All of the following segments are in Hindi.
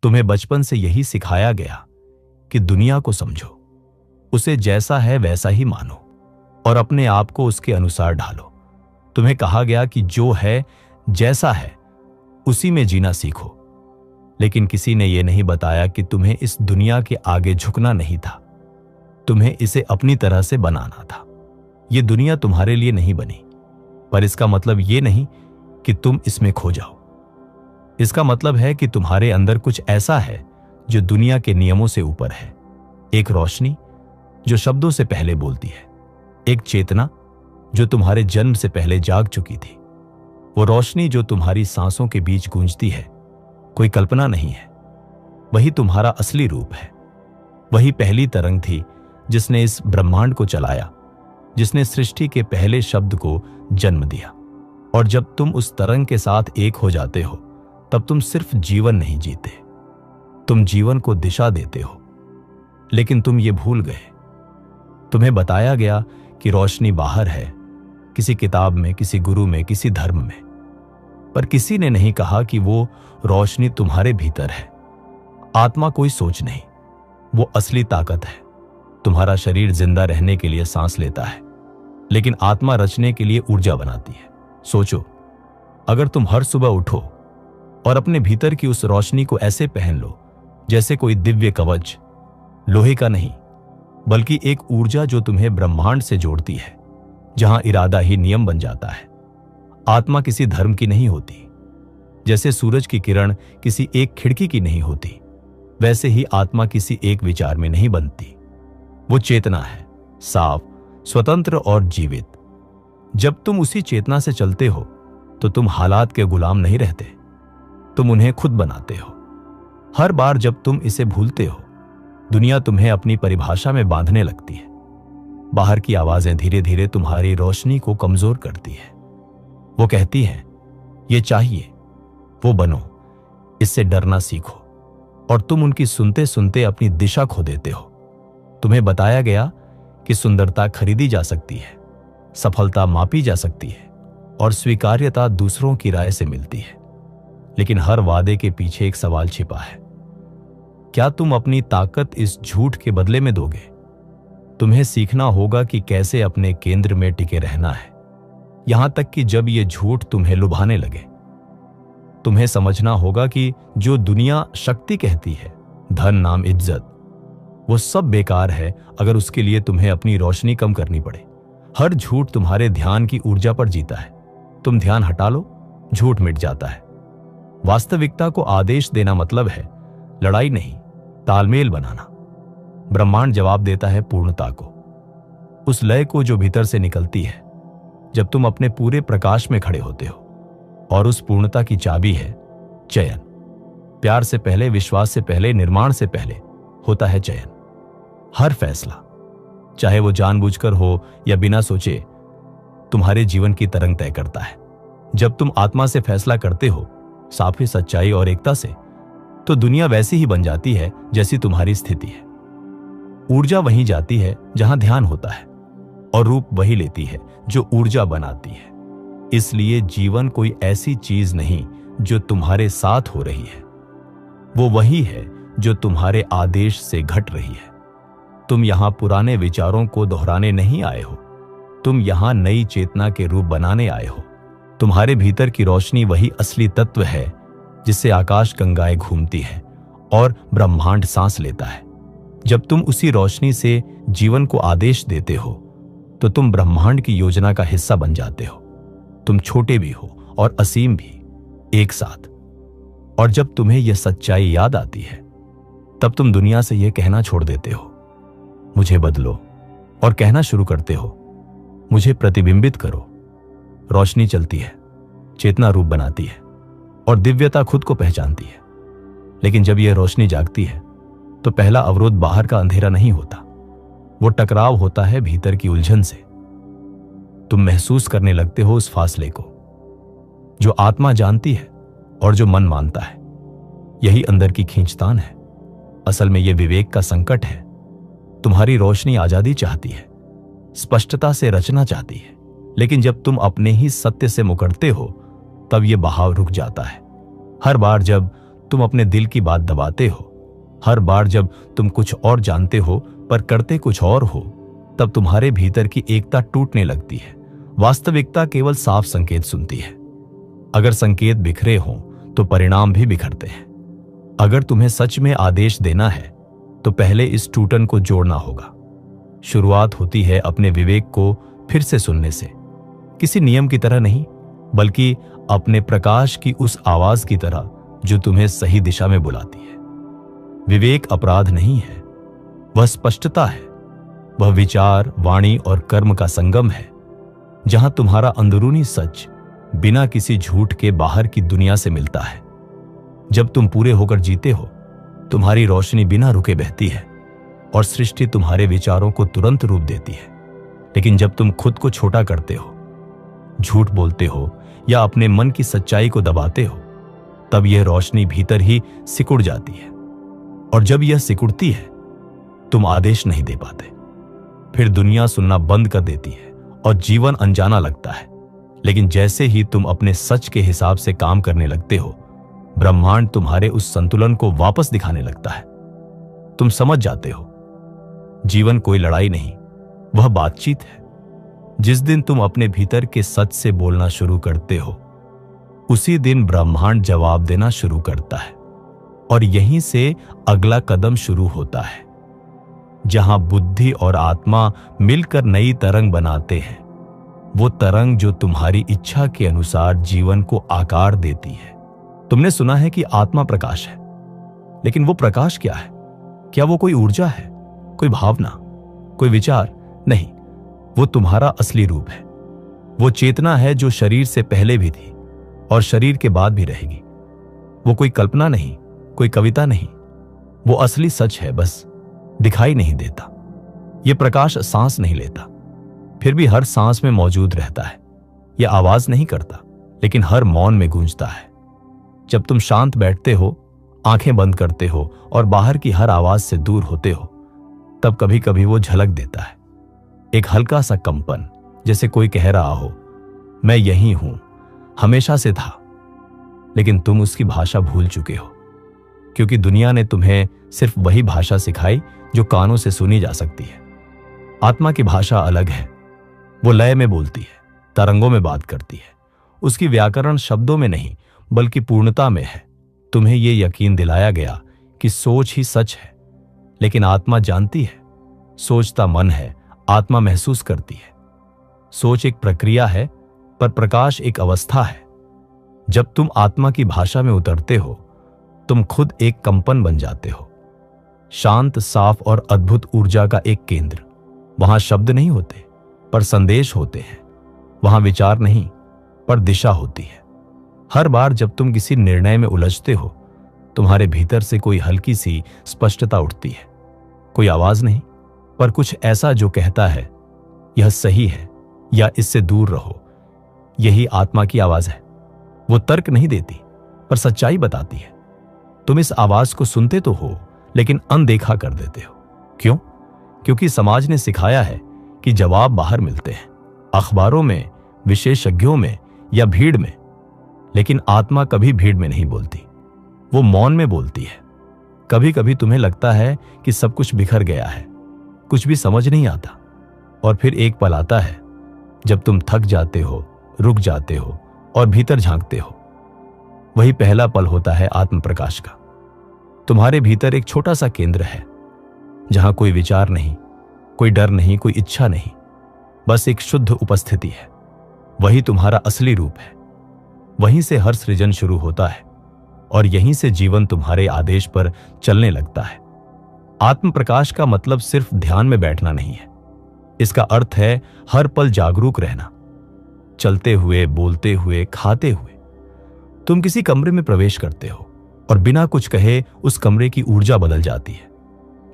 तुम्हें बचपन से यही सिखाया गया कि दुनिया को समझो, उसे जैसा है वैसा ही मानो और अपने आप को उसके अनुसार ढालो। तुम्हें कहा गया कि जो है जैसा है उसी में जीना सीखो, लेकिन किसी ने यह नहीं बताया कि तुम्हें इस दुनिया के आगे झुकना नहीं था, तुम्हें इसे अपनी तरह से बनाना था। यह दुनिया तुम्हारे लिए नहीं बनी, पर इसका मतलब यह नहीं कि तुम इसमें खो जाओ। इसका मतलब है कि तुम्हारे अंदर कुछ ऐसा है जो दुनिया के नियमों से ऊपर है। एक रोशनी जो शब्दों से पहले बोलती है, एक चेतना जो तुम्हारे जन्म से पहले जाग चुकी थी। वो रोशनी जो तुम्हारी सांसों के बीच गूंजती है कोई कल्पना नहीं है, वही तुम्हारा असली रूप है। वही पहली तरंग थी जिसने इस ब्रह्मांड को चलाया, जिसने सृष्टि के पहले शब्द को जन्म दिया। और जब तुम उस तरंग के साथ एक हो जाते हो तब तुम सिर्फ जीवन नहीं जीते, तुम जीवन को दिशा देते हो। लेकिन तुम ये भूल गए। तुम्हें बताया गया कि रोशनी बाहर है, किसी किताब में, किसी गुरु में, किसी धर्म में, पर किसी ने नहीं कहा कि वो रोशनी तुम्हारे भीतर है। आत्मा कोई सोच नहीं, वो असली ताकत है। तुम्हारा शरीर जिंदा रहने के लिए सांस लेता है, लेकिन आत्मा रचने के लिए ऊर्जा बनाती है। सोचो, अगर तुम हर सुबह उठो और अपने भीतर की उस रोशनी को ऐसे पहन लो जैसे कोई दिव्य कवच, लोहे का नहीं बल्कि एक ऊर्जा जो तुम्हें ब्रह्मांड से जोड़ती है, जहां इरादा ही नियम बन जाता है। आत्मा किसी धर्म की नहीं होती। जैसे सूरज की किरण किसी एक खिड़की की नहीं होती, वैसे ही आत्मा किसी एक विचार में नहीं बनती। वो चेतना है, साफ, स्वतंत्र और जीवित। जब तुम उसी चेतना से चलते हो तो तुम हालात के गुलाम नहीं रहते, तुम उन्हें खुद बनाते हो। हर बार जब तुम इसे भूलते हो, दुनिया तुम्हें अपनी परिभाषा में बांधने लगती है। बाहर की आवाजें धीरे धीरे तुम्हारी रोशनी को कमजोर करती है। वो कहती हैं, ये चाहिए, वो बनो, इससे डरना सीखो, और तुम उनकी सुनते सुनते अपनी दिशा खो देते हो। तुम्हें बताया गया कि सुंदरता खरीदी जा सकती है, सफलता मापी जा सकती है और स्वीकार्यता दूसरों की राय से मिलती है। लेकिन हर वादे के पीछे एक सवाल छिपा है, क्या तुम अपनी ताकत इस झूठ के बदले में दोगे? तुम्हें सीखना होगा कि कैसे अपने केंद्र में टिके रहना है, यहां तक कि जब यह झूठ तुम्हें लुभाने लगे। तुम्हें समझना होगा कि जो दुनिया शक्ति कहती है, धन, नाम, इज्जत, वो सब बेकार है अगर उसके लिए तुम्हें अपनी रोशनी कम करनी पड़े। हर झूठ तुम्हारे ध्यान की ऊर्जा पर जीता है। तुम ध्यान हटा लो, झूठ मिट जाता है। वास्तविकता को आदेश देना मतलब है लड़ाई नहीं, तालमेल बनाना। ब्रह्मांड जवाब देता है पूर्णता को, उस लय को जो भीतर से निकलती है जब तुम अपने पूरे प्रकाश में खड़े होते हो। और उस पूर्णता की चाबी है चयन। प्यार से पहले, विश्वास से पहले, निर्माण से पहले होता है चयन। हर फैसला, चाहे वो जानबूझकर हो या बिना सोचे, तुम्हारे जीवन की तरंग तय करता है। जब तुम आत्मा से फैसला करते हो, साफी, सच्चाई और एकता से, तो दुनिया वैसी ही बन जाती है जैसी तुम्हारी स्थिति है। ऊर्जा वहीं जाती है जहां ध्यान होता है, और रूप वही लेती है जो ऊर्जा बनाती है। इसलिए जीवन कोई ऐसी चीज नहीं जो तुम्हारे साथ हो रही है, वो वही है जो तुम्हारे आदेश से घट रही है। तुम यहां पुराने विचारों को दोहराने नहीं आए हो, तुम यहां नई चेतना के रूप बनाने आए हो। तुम्हारे भीतर की रोशनी वही असली तत्व है जिससे आकाश गंगाएं घूमती है और ब्रह्मांड सांस लेता है। जब तुम उसी रोशनी से जीवन को आदेश देते हो तो तुम ब्रह्मांड की योजना का हिस्सा बन जाते हो। तुम छोटे भी हो और असीम भी, एक साथ। और जब तुम्हें यह सच्चाई याद आती है, तब तुम दुनिया से यह कहना छोड़ देते हो, मुझे बदलो, और कहना शुरू करते हो, मुझे प्रतिबिंबित करो। रोशनी चलती है, चेतना रूप बनाती है और दिव्यता खुद को पहचानती है। लेकिन जब यह रोशनी जागती है तो पहला अवरोध बाहर का अंधेरा नहीं होता, वो टकराव होता है भीतर की उलझन से। तुम महसूस करने लगते हो उस फासले को जो आत्मा जानती है और जो मन मानता है। यही अंदर की खींचतान है। असल में यह विवेक का संकट है। तुम्हारी रोशनी आजादी चाहती है, स्पष्टता से रचना चाहती है, लेकिन जब तुम अपने ही सत्य से मुकरते हो तब यह बहाव रुक जाता है। हर बार जब तुम अपने दिल की बात दबाते हो, हर बार जब तुम कुछ और जानते हो पर करते कुछ और हो, तब तुम्हारे भीतर की एकता टूटने लगती है। वास्तविकता केवल साफ संकेत सुनती है। अगर संकेत बिखरे हों तो परिणाम भी बिखरते हैं। अगर तुम्हें सच में आदेश देना है तो पहले इस टूटन को जोड़ना होगा। शुरुआत होती है अपने विवेक को फिर से सुनने से, किसी नियम की तरह नहीं, बल्कि अपने प्रकाश की उस आवाज की तरह जो तुम्हें सही दिशा में बुलाती है। विवेक अपराध नहीं है, वह स्पष्टता है। वह विचार, वाणी और कर्म का संगम है, जहां तुम्हारा अंदरूनी सच बिना किसी झूठ के बाहर की दुनिया से मिलता है। जब तुम पूरे होकर जीते हो, तुम्हारी रोशनी बिना रुके बहती है और सृष्टि तुम्हारे विचारों को तुरंत रूप देती है। लेकिन जब तुम खुद को छोटा करते हो, झूठ बोलते हो या अपने मन की सच्चाई को दबाते हो, तब यह रोशनी भीतर ही सिकुड़ जाती है। और जब यह सिकुड़ती है, तुम आदेश नहीं दे पाते। फिर दुनिया सुनना बंद कर देती है और जीवन अनजाना लगता है। लेकिन जैसे ही तुम अपने सच के हिसाब से काम करने लगते हो, ब्रह्मांड तुम्हारे उस संतुलन को वापस दिखाने लगता है। तुम समझ जाते हो, जीवन कोई लड़ाई नहीं, वह बातचीत है। जिस दिन तुम अपने भीतर के सच से बोलना शुरू करते हो, उसी दिन ब्रह्मांड जवाब देना शुरू करता है। और यहीं से अगला कदम शुरू होता है, जहां बुद्धि और आत्मा मिलकर नई तरंग बनाते हैं। वो तरंग जो तुम्हारी इच्छा के अनुसार जीवन को आकार देती है। तुमने सुना है कि आत्मा प्रकाश है, लेकिन वो प्रकाश क्या है? क्या वो कोई ऊर्जा है, कोई भावना, कोई विचार? नहीं, वो तुम्हारा असली रूप है। वो चेतना है जो शरीर से पहले भी थी और शरीर के बाद भी रहेगी। वो कोई कल्पना नहीं, कोई कविता नहीं, वो असली सच है, बस दिखाई नहीं देता। ये प्रकाश सांस नहीं लेता, फिर भी हर सांस में मौजूद रहता है। यह आवाज नहीं करता, लेकिन हर मौन में गूंजता है। जब तुम शांत बैठते हो, आंखें बंद करते हो और बाहर की हर आवाज से दूर होते हो, तब कभी कभी वो झलक देता है, एक हल्का सा कंपन, जैसे कोई कह रहा हो, मैं यही हूं, हमेशा से था। लेकिन तुम उसकी भाषा भूल चुके हो, क्योंकि दुनिया ने तुम्हें सिर्फ वही भाषा सिखाई जो कानों से सुनी जा सकती है। आत्मा की भाषा अलग है। वो लय में बोलती है, तरंगों में बात करती है। उसकी व्याकरण शब्दों में नहीं, बल्कि पूर्णता में है। तुम्हें यह यकीन दिलाया गया कि सोच ही सच है, लेकिन आत्मा जानती है, सोचता मन है, आत्मा महसूस करती है। सोच एक प्रक्रिया है, पर प्रकाश एक अवस्था है। जब तुम आत्मा की भाषा में उतरते हो, तुम खुद एक कंपन बन जाते हो, शांत, साफ और अद्भुत ऊर्जा का एक केंद्र। वहां शब्द नहीं होते, पर संदेश होते हैं। वहां विचार नहीं, पर दिशा होती है। हर बार जब तुम किसी निर्णय में उलझते हो, तुम्हारे भीतर से कोई हल्की सी स्पष्टता उठती है। कोई आवाज नहीं, पर कुछ ऐसा जो कहता है, यह सही है या इससे दूर रहो। यही आत्मा की आवाज है। वो तर्क नहीं देती, पर सच्चाई बताती है। तुम इस आवाज को सुनते तो हो, लेकिन अनदेखा कर देते हो। क्यों? क्योंकि समाज ने सिखाया है कि जवाब बाहर मिलते हैं, अखबारों में, विशेषज्ञों में या भीड़ में। लेकिन आत्मा कभी भीड़ में नहीं बोलती, वो मौन में बोलती है। कभी कभी तुम्हें लगता है कि सब कुछ बिखर गया है, कुछ भी समझ नहीं आता, और फिर एक पल आता है जब तुम थक जाते हो, रुक जाते हो और भीतर झांकते हो। वही पहला पल होता है आत्म प्रकाश का। तुम्हारे भीतर एक छोटा सा केंद्र है, जहां कोई विचार नहीं, कोई डर नहीं, कोई इच्छा नहीं, बस एक शुद्ध उपस्थिति है। वही तुम्हारा असली रूप है। वहीं से हर सृजन शुरू होता है और यहीं से जीवन तुम्हारे आदेश पर चलने लगता है। आत्म प्रकाश का मतलब सिर्फ ध्यान में बैठना नहीं है। इसका अर्थ है हर पल जागरूक रहना, चलते हुए, बोलते हुए, खाते हुए। तुम किसी कमरे में प्रवेश करते हो और बिना कुछ कहे उस कमरे की ऊर्जा बदल जाती है।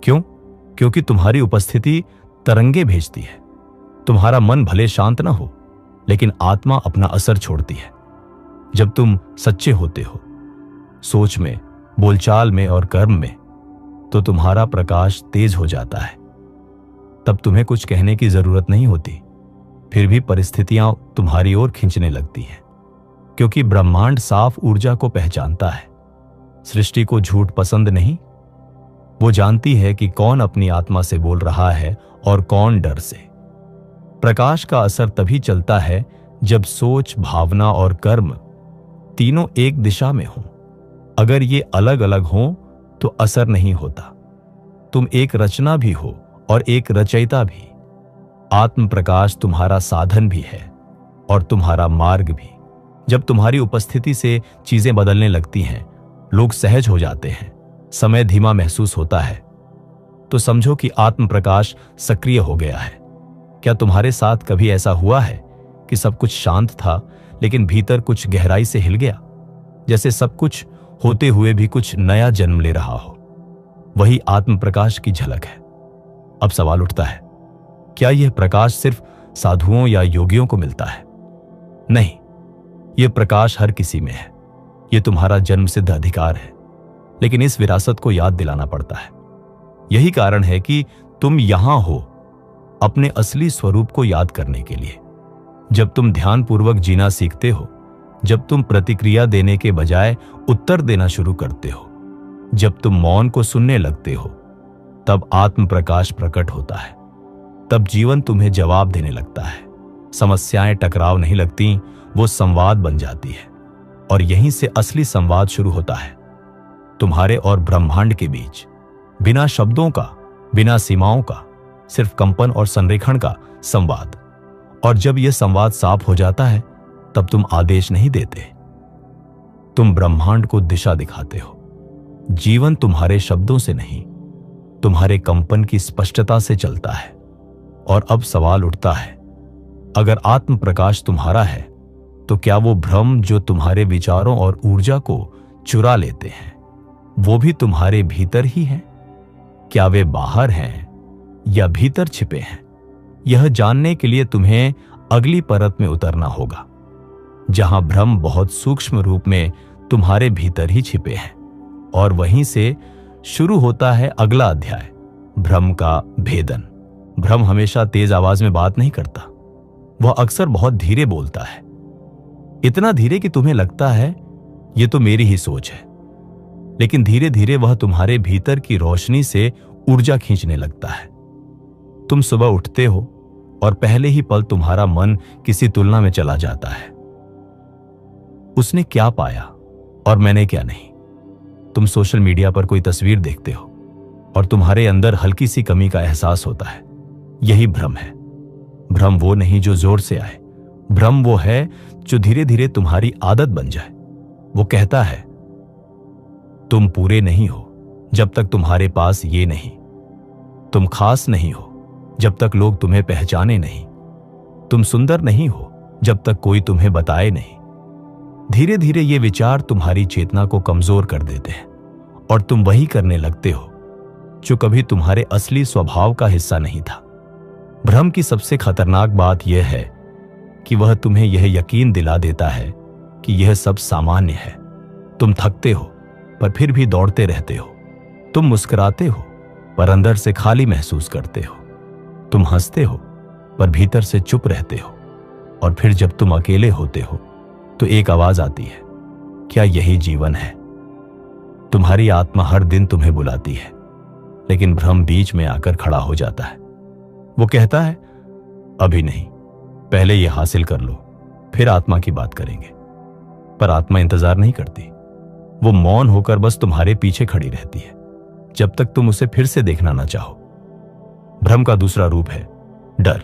क्यों? क्योंकि तुम्हारी उपस्थिति तरंगे भेजती है। तुम्हारा मन भले शांत ना हो, लेकिन आत्मा अपना असर छोड़ती है। जब तुम सच्चे होते हो, सोच में, बोलचाल में और कर्म में, तो तुम्हारा प्रकाश तेज हो जाता है। तब तुम्हें कुछ कहने की जरूरत नहीं होती, फिर भी परिस्थितियां तुम्हारी ओर खींचने लगती हैं, क्योंकि ब्रह्मांड साफ ऊर्जा को पहचानता है। सृष्टि को झूठ पसंद नहीं। वो जानती है कि कौन अपनी आत्मा से बोल रहा है और कौन डर से। प्रकाश का असर तभी चलता है जब सोच, भावना और कर्म तीनों एक दिशा में हों। अगर ये अलग अलग हों तो असर नहीं होता। तुम एक रचना भी हो और एक रचयिता भी। आत्म प्रकाश तुम्हारा साधन भी है और तुम्हारा मार्ग भी। जब तुम्हारी उपस्थिति से चीजें बदलने लगती हैं, लोग सहज हो जाते हैं, समय धीमा महसूस होता है, तो समझो कि आत्म प्रकाश सक्रिय हो गया है। क्या तुम्हारे साथ कभी ऐसा हुआ है कि सब कुछ शांत था लेकिन भीतर कुछ गहराई से हिल गया, जैसे सब कुछ होते हुए भी कुछ नया जन्म ले रहा हो? वही आत्म प्रकाश की झलक है। अब सवाल उठता है, क्या यह प्रकाश सिर्फ साधुओं या योगियों को मिलता है? नहीं, यह प्रकाश हर किसी में है। यह तुम्हारा जन्मसिद्ध अधिकार है, लेकिन इस विरासत को याद दिलाना पड़ता है। यही कारण है कि तुम यहां हो, अपने असली स्वरूप को याद करने के लिए। जब तुम ध्यानपूर्वक जीना सीखते हो, जब तुम प्रतिक्रिया देने के बजाय उत्तर देना शुरू करते हो, जब तुम मौन को सुनने लगते हो, तब आत्म प्रकाश प्रकट होता है। तब जीवन तुम्हें जवाब देने लगता है। समस्याएं टकराव नहीं लगती, वो संवाद बन जाती है। और यहीं से असली संवाद शुरू होता है, तुम्हारे और ब्रह्मांड के बीच। बिना शब्दों का, बिना सीमाओं का, सिर्फ कंपन और संरेखण का संवाद। और जब यह संवाद साफ हो जाता है, तब तुम आदेश नहीं देते, तुम ब्रह्मांड को दिशा दिखाते हो। जीवन तुम्हारे शब्दों से नहीं, तुम्हारे कंपन की स्पष्टता से चलता है। और अब सवाल उठता है, अगर आत्म प्रकाश तुम्हारा है, तो क्या वो भ्रम जो तुम्हारे विचारों और ऊर्जा को चुरा लेते हैं, वो भी तुम्हारे भीतर ही हैं? क्या वे बाहर हैं या भीतर छिपे हैं? यह जानने के लिए तुम्हें अगली परत में उतरना होगा, जहां भ्रम बहुत सूक्ष्म रूप में तुम्हारे भीतर ही छिपे हैं। और वहीं से शुरू होता है अगला अध्याय, भ्रम का भेदन। भ्रम हमेशा तेज आवाज में बात नहीं करता, वह अक्सर बहुत धीरे बोलता है। इतना धीरे कि तुम्हें लगता है यह तो मेरी ही सोच है, लेकिन धीरे धीरे वह तुम्हारे भीतर की रोशनी से ऊर्जा खींचने लगता है। तुम सुबह उठते हो और पहले ही पल तुम्हारा मन किसी तुलना में चला जाता है। उसने क्या पाया और मैंने क्या नहीं। तुम सोशल मीडिया पर कोई तस्वीर देखते हो और तुम्हारे अंदर हल्की सी कमी का एहसास होता है। यही भ्रम है। भ्रम वो नहीं जो जोर से आए, भ्रम वो है जो धीरे धीरे तुम्हारी आदत बन जाए। वो कहता है, तुम पूरे नहीं हो जब तक तुम्हारे पास ये नहीं। तुम खास नहीं हो जब तक लोग तुम्हें पहचाने नहीं। तुम सुंदर नहीं हो जब तक कोई तुम्हें बताए नहीं। धीरे धीरे ये विचार तुम्हारी चेतना को कमजोर कर देते हैं और तुम वही करने लगते हो जो कभी तुम्हारे असली स्वभाव का हिस्सा नहीं था। भ्रम की सबसे खतरनाक बात यह है कि वह तुम्हें यह यकीन दिला देता है कि यह सब सामान्य है। तुम थकते हो पर फिर भी दौड़ते रहते हो। तुम मुस्कुराते हो पर अंदर से खाली महसूस करते हो। तुम हंसते हो पर भीतर से चुप रहते हो। और फिर जब तुम अकेले होते हो तो एक आवाज आती है, क्या यही जीवन है? तुम्हारी आत्मा हर दिन तुम्हें बुलाती है, लेकिन भ्रम बीच में आकर खड़ा हो जाता है। वो कहता है, अभी नहीं, पहले ये हासिल कर लो, फिर आत्मा की बात करेंगे। पर आत्मा इंतजार नहीं करती। वो मौन होकर बस तुम्हारे पीछे खड़ी रहती है जब तक तुम उसे फिर से देखना ना चाहो। भ्रम का दूसरा रूप है डर।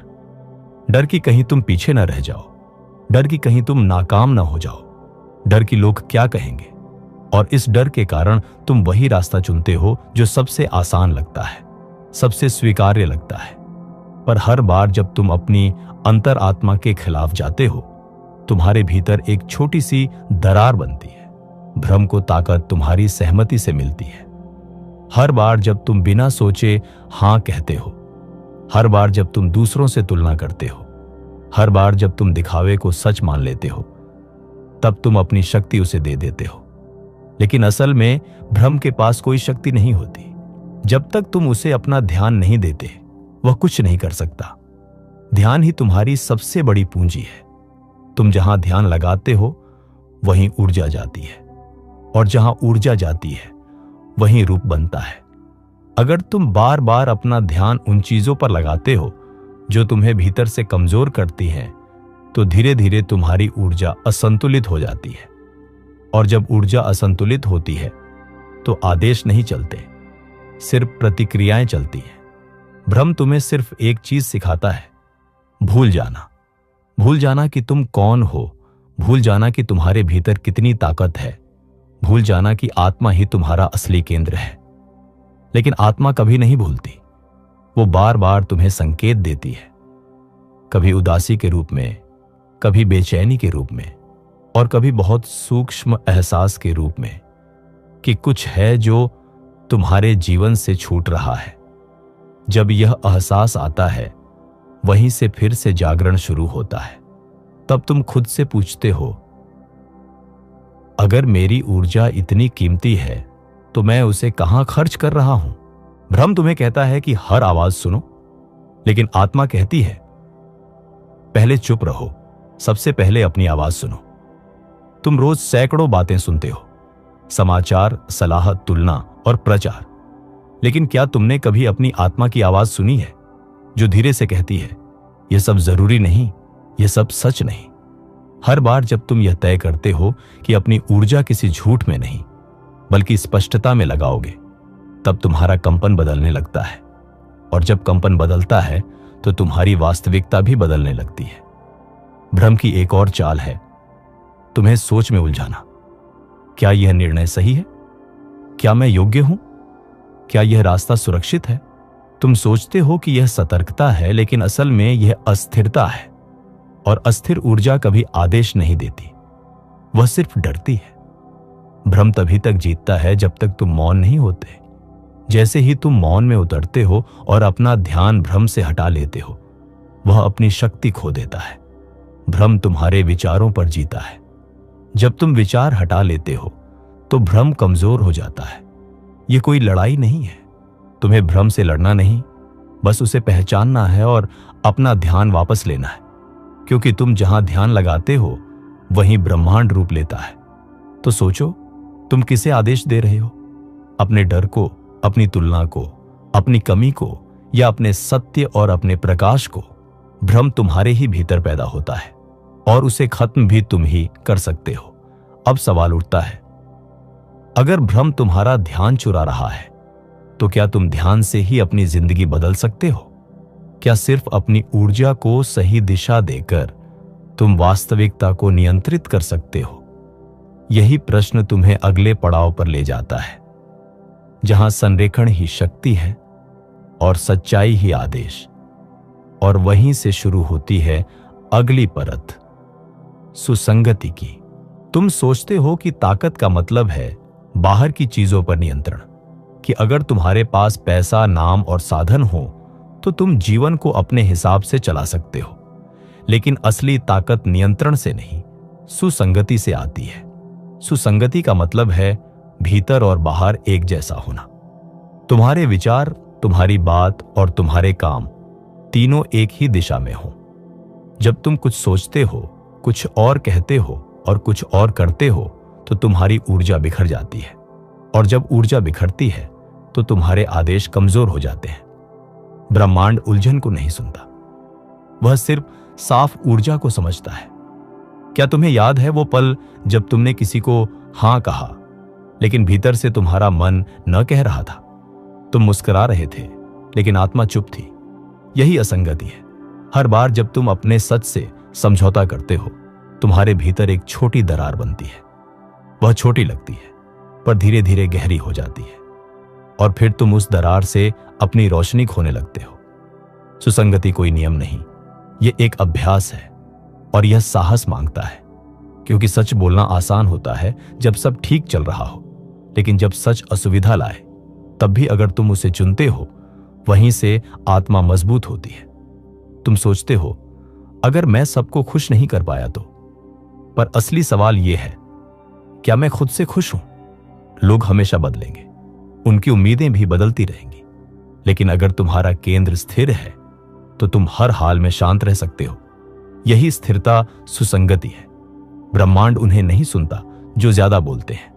डर कि कहीं तुम पीछे ना रह जाओ, डर कि कहीं तुम नाकाम ना हो जाओ, डर कि लोग क्या कहेंगे। और इस डर के कारण तुम वही रास्ता चुनते हो जो सबसे आसान लगता है, सबसे स्वीकार्य लगता है। पर हर बार जब तुम अपनी अंतर आत्मा के खिलाफ जाते हो, तुम्हारे भीतर एक छोटी सी दरार बनती है। भ्रम को ताकत तुम्हारी सहमति से मिलती है। हर बार जब तुम बिना सोचे हां कहते हो, हर बार जब तुम दूसरों से तुलना करते हो, हर बार जब तुम दिखावे को सच मान लेते हो, तब तुम अपनी शक्ति उसे दे देते हो। लेकिन असल में भ्रम के पास कोई शक्ति नहीं होती। जब तक तुम उसे अपना ध्यान नहीं देते, वह कुछ नहीं कर सकता। ध्यान ही तुम्हारी सबसे बड़ी पूंजी है। तुम जहां ध्यान लगाते हो, वहीं ऊर्जा जाती है। और जहां ऊर्जा जाती है वहीं रूप बनता है। अगर तुम बार बार अपना ध्यान उन चीजों पर लगाते हो जो तुम्हें भीतर से कमजोर करती हैं, तो धीरे धीरे तुम्हारी ऊर्जा असंतुलित हो जाती है। और जब ऊर्जा असंतुलित होती है तो आदेश नहीं चलते, सिर्फ प्रतिक्रियाएं चलती हैं। भ्रम तुम्हें सिर्फ एक चीज सिखाता है, भूल जाना। भूल जाना कि तुम कौन हो, भूल जाना कि तुम्हारे भीतर कितनी ताकत है, भूल जाना कि आत्मा ही तुम्हारा असली केंद्र है। लेकिन आत्मा कभी नहीं भूलती, वो बार बार तुम्हें संकेत देती है, कभी उदासी के रूप में, कभी बेचैनी के रूप में, और कभी बहुत सूक्ष्म एहसास के रूप में कि कुछ है जो तुम्हारे जीवन से छूट रहा है। जब यह एहसास आता है, वहीं से फिर से जागरण शुरू होता है। तब तुम खुद से पूछते हो, अगर मेरी ऊर्जा इतनी कीमती है तो मैं उसे कहां खर्च कर रहा हूं? भ्रम तुम्हें कहता है कि हर आवाज सुनो, लेकिन आत्मा कहती है पहले चुप रहो, सबसे पहले अपनी आवाज सुनो। तुम रोज सैकड़ों बातें सुनते हो, समाचार, सलाह, तुलना और प्रचार, लेकिन क्या तुमने कभी अपनी आत्मा की आवाज सुनी है जो धीरे से कहती है यह सब जरूरी नहीं, यह सब सच नहीं? हर बार जब तुम यह तय करते हो कि अपनी ऊर्जा किसी झूठ में नहीं बल्कि स्पष्टता में लगाओगे, तब तुम्हारा कंपन बदलने लगता है। और जब कंपन बदलता है तो तुम्हारी वास्तविकता भी बदलने लगती है। भ्रम की एक और चाल है तुम्हें सोच में उलझाना। क्या यह निर्णय सही है? क्या मैं योग्य हूं? क्या यह रास्ता सुरक्षित है? तुम सोचते हो कि यह सतर्कता है, लेकिन असल में यह अस्थिरता है। और अस्थिर ऊर्जा कभी आदेश नहीं देती, वह सिर्फ डरती है। भ्रम तभी तक जीतता है जब तक तुम मौन नहीं होते। जैसे ही तुम मौन में उतरते हो और अपना ध्यान भ्रम से हटा लेते हो, वह अपनी शक्ति खो देता है। भ्रम तुम्हारे विचारों पर जीता है। जब तुम विचार हटा लेते हो तो भ्रम कमजोर हो जाता है। यह कोई लड़ाई नहीं है, तुम्हें भ्रम से लड़ना नहीं, बस उसे पहचानना है और अपना ध्यान वापस लेना है। क्योंकि तुम जहां ध्यान लगाते हो वहीं ब्रह्मांड रूप लेता है। तो सोचो, तुम किसे आदेश दे रहे हो? अपने डर को, अपनी तुलना को, अपनी कमी को, या अपने सत्य और अपने प्रकाश को? भ्रम तुम्हारे ही भीतर पैदा होता है और उसे खत्म भी तुम ही कर सकते हो। अब सवाल उठता है, अगर भ्रम तुम्हारा ध्यान चुरा रहा है तो क्या तुम ध्यान से ही अपनी जिंदगी बदल सकते हो? क्या सिर्फ अपनी ऊर्जा को सही दिशा देकर तुम वास्तविकता को नियंत्रित कर सकते हो? यही प्रश्न तुम्हें अगले पड़ाव पर ले जाता है, जहां संरेखण ही शक्ति है और सच्चाई ही आदेश। और वहीं से शुरू होती है अगली परत, सुसंगति की। तुम सोचते हो कि ताकत का मतलब है बाहर की चीजों पर नियंत्रण, कि अगर तुम्हारे पास पैसा, नाम और साधन हो तो तुम जीवन को अपने हिसाब से चला सकते हो। लेकिन असली ताकत नियंत्रण से नहीं, सुसंगति से आती है। सुसंगति का मतलब है भीतर और बाहर एक जैसा होना। तुम्हारे विचार, तुम्हारी बात और तुम्हारे काम तीनों एक ही दिशा में हो। जब तुम कुछ सोचते हो, कुछ और कहते हो और कुछ और करते हो तो तुम्हारी ऊर्जा बिखर जाती है। और जब ऊर्जा बिखरती है तो तुम्हारे आदेश कमजोर हो जाते हैं। ब्रह्मांड उलझन को नहीं सुनता, वह सिर्फ साफ ऊर्जा को समझता है। क्या तुम्हें याद है वो पल जब तुमने किसी को हां कहा, लेकिन भीतर से तुम्हारा मन न कह रहा था? तुम मुस्कुरा रहे थे, लेकिन आत्मा चुप थी। यही असंगति है। हर बार जब तुम अपने सच से समझौता करते हो, तुम्हारे भीतर एक छोटी दरार बनती है। वह छोटी लगती है, पर धीरे धीरे गहरी हो जाती है, और फिर तुम उस दरार से अपनी रोशनी खोने लगते हो। सुसंगति कोई नियम नहीं, यह एक अभ्यास है, और यह साहस मांगता है। क्योंकि सच बोलना आसान होता है जब सब ठीक चल रहा हो, लेकिन जब सच असुविधा लाए, तब भी अगर तुम उसे चुनते हो, वहीं से आत्मा मजबूत होती है। तुम सोचते हो, अगर मैं सबको खुश नहीं कर पाया तो? पर असली सवाल यह है, क्या मैं खुद से खुश हूं? लोग हमेशा बदलेंगे, उनकी उम्मीदें भी बदलती रहेंगी, लेकिन अगर तुम्हारा केंद्र स्थिर है तो तुम हर हाल में शांत रह सकते हो। यही स्थिरता सुसंगति है। ब्रह्मांड उन्हें नहीं सुनता जो ज्यादा बोलते हैं,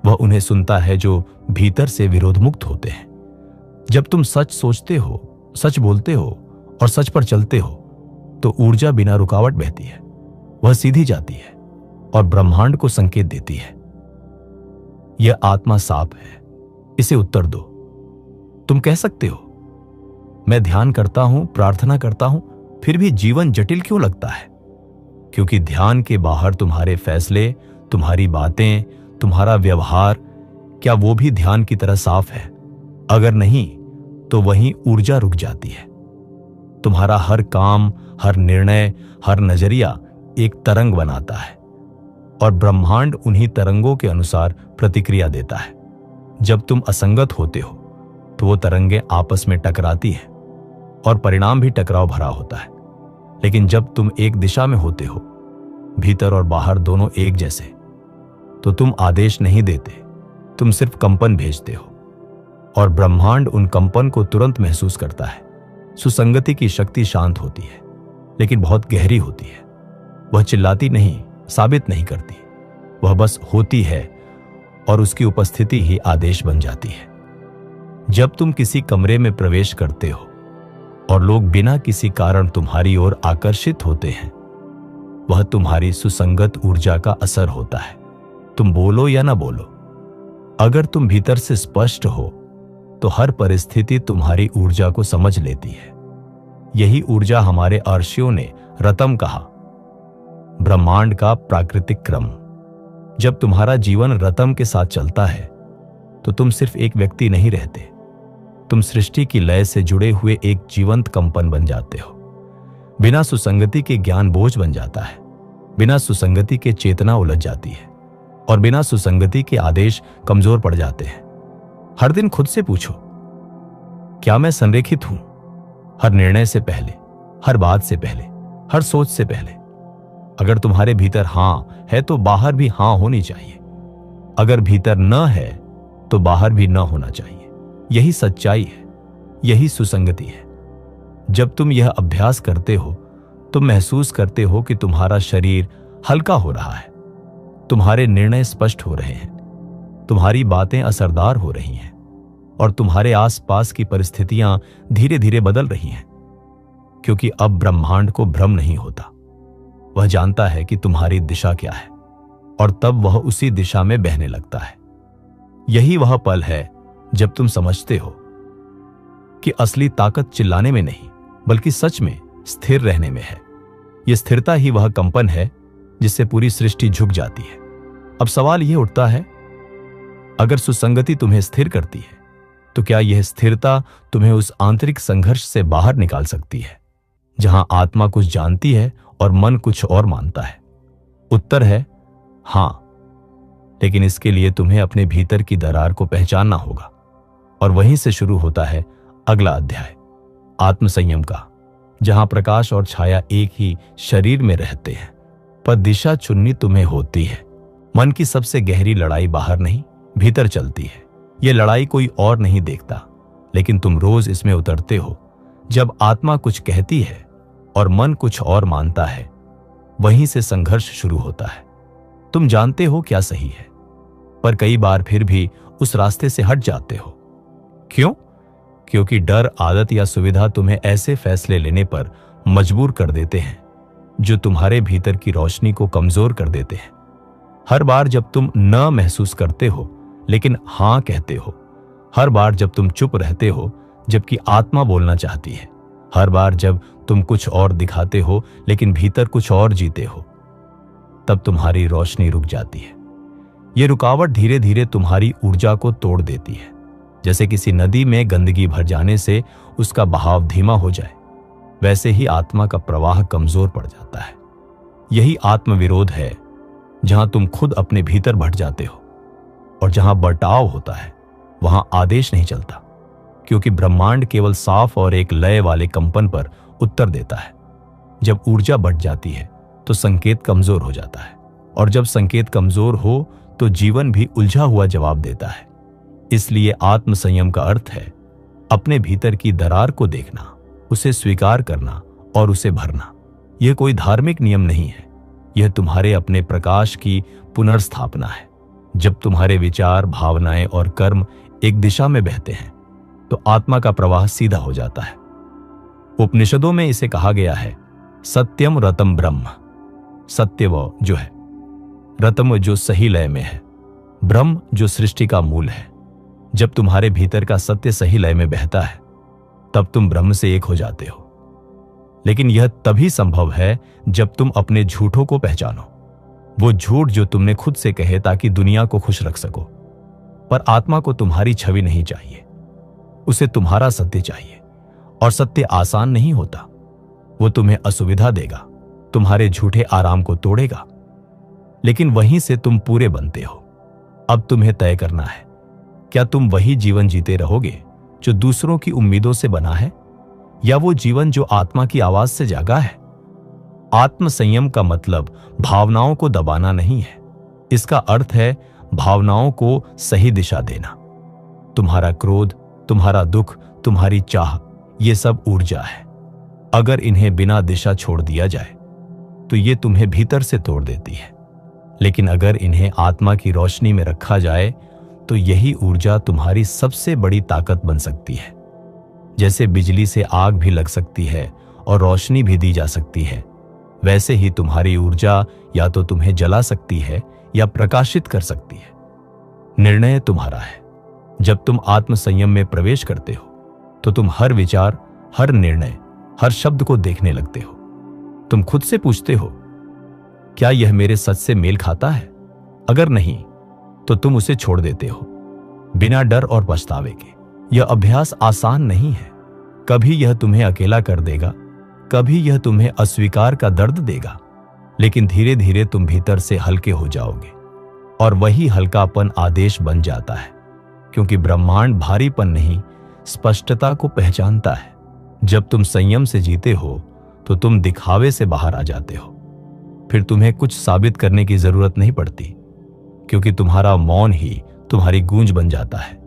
वह उन्हें सुनता है जो भीतर से विरोधमुक्त होते हैं। जब तुम सच सोचते हो, सच बोलते हो और सच पर चलते हो तो ऊर्जा बिना रुकावट बहती है। वह सीधी जाती है और ब्रह्मांड को संकेत देती है, यह आत्मा साफ है, इसे उत्तर दो। तुम कह सकते हो, मैं ध्यान करता हूं, प्रार्थना करता हूं, फिर भी जीवन जटिल क्यों लगता है? क्योंकि ध्यान के बाहर तुम्हारे फैसले, तुम्हारी बातें, तुम्हारा व्यवहार, क्या वो भी ध्यान की तरह साफ है? अगर नहीं तो वहीं ऊर्जा रुक जाती है। तुम्हारा हर काम, हर निर्णय, हर नजरिया एक तरंग बनाता है और ब्रह्मांड उन्हीं तरंगों के अनुसार प्रतिक्रिया देता है। जब तुम असंगत होते हो तो वो तरंगें आपस में टकराती हैं और परिणाम भी टकराव भरा होता है। लेकिन जब तुम एक दिशा में होते हो, भीतर और बाहर दोनों एक जैसे, तो तुम आदेश नहीं देते, तुम सिर्फ कंपन भेजते हो और ब्रह्मांड उन कंपन को तुरंत महसूस करता है। सुसंगति की शक्ति शांत होती है लेकिन बहुत गहरी होती है। वह चिल्लाती नहीं, साबित नहीं करती, वह बस होती है और उसकी उपस्थिति ही आदेश बन जाती है। जब तुम किसी कमरे में प्रवेश करते हो और लोग बिना किसी कारण तुम्हारी ओर आकर्षित होते हैं, वह तुम्हारी सुसंगत ऊर्जा का असर होता है। तुम बोलो या ना बोलो, अगर तुम भीतर से स्पष्ट हो तो हर परिस्थिति तुम्हारी ऊर्जा को समझ लेती है। यही ऊर्जा हमारे अर्षियों ने रतम कहा, ब्रह्मांड का प्राकृतिक क्रम। जब तुम्हारा जीवन रतम के साथ चलता है तो तुम सिर्फ एक व्यक्ति नहीं रहते, तुम सृष्टि की लय से जुड़े हुए एक जीवंत कंपन बन जाते हो। बिना सुसंगति के ज्ञान बोझ बन जाता है, बिना सुसंगति के चेतना उलझ जाती है और बिना सुसंगति के आदेश कमजोर पड़ जाते हैं। हर दिन खुद से पूछो, क्या मैं संरेखित हूं? हर निर्णय से पहले, हर बात से पहले, हर सोच से पहले। अगर तुम्हारे भीतर हां है तो बाहर भी हां होनी चाहिए। अगर भीतर न है तो बाहर भी न होना चाहिए। यही सच्चाई है, यही सुसंगति है। जब तुम यह अभ्यास करते हो तुम महसूस करते हो कि तुम्हारा शरीर हल्का हो रहा है, तुम्हारे निर्णय स्पष्ट हो रहे हैं, तुम्हारी बातें असरदार हो रही हैं और तुम्हारे आसपास की परिस्थितियां धीरे धीरे बदल रही हैं। क्योंकि अब ब्रह्मांड को भ्रम नहीं होता, वह जानता है कि तुम्हारी दिशा क्या है और तब वह उसी दिशा में बहने लगता है। यही वह पल है जब तुम समझते हो कि असली ताकत चिल्लाने में नहीं बल्कि सच में स्थिर रहने में है। यह स्थिरता ही वह कंपन है जिससे पूरी सृष्टि झुक जाती है। अब सवाल यह उठता है, अगर सुसंगति तुम्हें स्थिर करती है तो क्या यह स्थिरता तुम्हें उस आंतरिक संघर्ष से बाहर निकाल सकती है जहां आत्मा कुछ जानती है और मन कुछ और मानता है? उत्तर है हां, लेकिन इसके लिए तुम्हें अपने भीतर की दरार को पहचानना होगा और वहीं से शुरू होता है अगला अध्याय, आत्मसंयम का, जहां प्रकाश और छाया एक ही शरीर में रहते हैं पर दिशा चुननी तुम्हें होती है। मन की सबसे गहरी लड़ाई बाहर नहीं, भीतर चलती है। यह लड़ाई कोई और नहीं देखता, लेकिन तुम रोज इसमें उतरते हो। जब आत्मा कुछ कहती है और मन कुछ और मानता है, वहीं से संघर्ष शुरू होता है। तुम जानते हो क्या सही है, पर कई बार फिर भी उस रास्ते से हट जाते हो। क्यों? क्योंकि डर, आदत या सुविधा तुम्हें ऐसे फैसले लेने पर मजबूर कर देते हैं जो तुम्हारे भीतर की रोशनी को कमजोर कर देते हैं। हर बार जब तुम न महसूस करते हो लेकिन हां कहते हो, हर बार जब तुम चुप रहते हो जबकि आत्मा बोलना चाहती है, हर बार जब तुम कुछ और दिखाते हो लेकिन भीतर कुछ और जीते हो, तब तुम्हारी रोशनी रुक जाती है। यह रुकावट धीरे धीरे तुम्हारी ऊर्जा को तोड़ देती है। जैसे किसी नदी में गंदगी भर जाने से उसका बहाव धीमा हो जाए, वैसे ही आत्मा का प्रवाह कमजोर पड़ जाता है। यही आत्मविरोध है, जहां तुम खुद अपने भीतर भट जाते हो और जहां बर्ताव होता है वहां आदेश नहीं चलता, क्योंकि ब्रह्मांड केवल साफ और एक लय वाले कंपन पर उत्तर देता है। जब ऊर्जा बढ़ जाती है तो संकेत कमजोर हो जाता है और जब संकेत कमजोर हो तो जीवन भी उलझा हुआ जवाब देता है। इसलिए आत्मसंयम का अर्थ है अपने भीतर की दरार को देखना, उसे स्वीकार करना और उसे भरना। यह कोई धार्मिक नियम नहीं है, यह तुम्हारे अपने प्रकाश की पुनर्स्थापना है। जब तुम्हारे विचार, भावनाएं और कर्म एक दिशा में बहते हैं तो आत्मा का प्रवाह सीधा हो जाता है। उपनिषदों में इसे कहा गया है सत्यम रतम ब्रह्म। सत्य वो जो है, रतम जो सही लय में है, ब्रह्म जो सृष्टि का मूल है। जब तुम्हारे भीतर का सत्य सही लय में बहता है तब तुम ब्रह्म से एक हो जाते हो। लेकिन यह तभी संभव है जब तुम अपने झूठों को पहचानो, वो झूठ जो तुमने खुद से कहे ताकि दुनिया को खुश रख सको। पर आत्मा को तुम्हारी छवि नहीं चाहिए, उसे तुम्हारा सत्य चाहिए। और सत्य आसान नहीं होता, वो तुम्हें असुविधा देगा, तुम्हारे झूठे आराम को तोड़ेगा, लेकिन वहीं से तुम पूरे बनते हो। अब तुम्हें तय करना है, क्या तुम वही जीवन जीते रहोगे जो दूसरों की उम्मीदों से बना है, या वो जीवन जो आत्मा की आवाज से जागा है। आत्म संयम का मतलब भावनाओं को दबाना नहीं है, इसका अर्थ है भावनाओं को सही दिशा देना। तुम्हारा क्रोध, तुम्हारा दुख, तुम्हारी चाह, ये सब ऊर्जा है। अगर इन्हें बिना दिशा छोड़ दिया जाए तो ये तुम्हें भीतर से तोड़ देती है, लेकिन अगर इन्हें आत्मा की रोशनी में रखा जाए तो यही ऊर्जा तुम्हारी सबसे बड़ी ताकत बन सकती है। जैसे बिजली से आग भी लग सकती है और रोशनी भी दी जा सकती है, वैसे ही तुम्हारी ऊर्जा या तो तुम्हें जला सकती है या प्रकाशित कर सकती है। निर्णय तुम्हारा है। जब तुम आत्म संयम में प्रवेश करते हो तो तुम हर विचार, हर निर्णय, हर शब्द को देखने लगते हो। तुम खुद से पूछते हो, क्या यह मेरे सच से मेल खाता है? अगर नहीं तो तुम उसे छोड़ देते हो बिना डर और पछतावे के। यह अभ्यास आसान नहीं है। कभी यह तुम्हें अकेला कर देगा, कभी यह तुम्हें अस्वीकार का दर्द देगा, लेकिन धीरे धीरे तुम भीतर से हल्के हो जाओगे और वही हल्कापन आदेश बन जाता है, क्योंकि ब्रह्मांड भारीपन नहीं, स्पष्टता को पहचानता है। जब तुम संयम से जीते हो तो तुम दिखावे से बाहर आ जाते हो। फिर तुम्हें कुछ साबित करने की जरूरत नहीं पड़ती, क्योंकि तुम्हारा मौन ही तुम्हारी गूंज बन जाता है।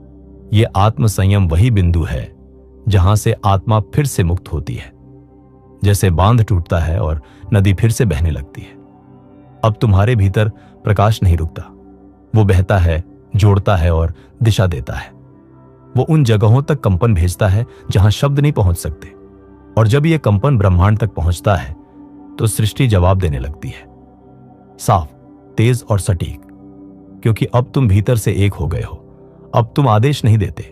यह आत्म संयम वही बिंदु है जहां से आत्मा फिर से मुक्त होती है। जैसे बांध टूटता है और नदी फिर से बहने लगती है। अब तुम्हारे भीतर प्रकाश नहीं रुकता, वो बहता है, जोड़ता है और दिशा देता है। वो उन जगहों तक कंपन भेजता है जहां शब्द नहीं पहुंच सकते, और जब यह कंपन ब्रह्मांड तक पहुंचता है तो सृष्टि जवाब देने लगती है, साफ, तेज और सटीक, क्योंकि अब तुम भीतर से एक हो गए हो। अब तुम आदेश नहीं देते,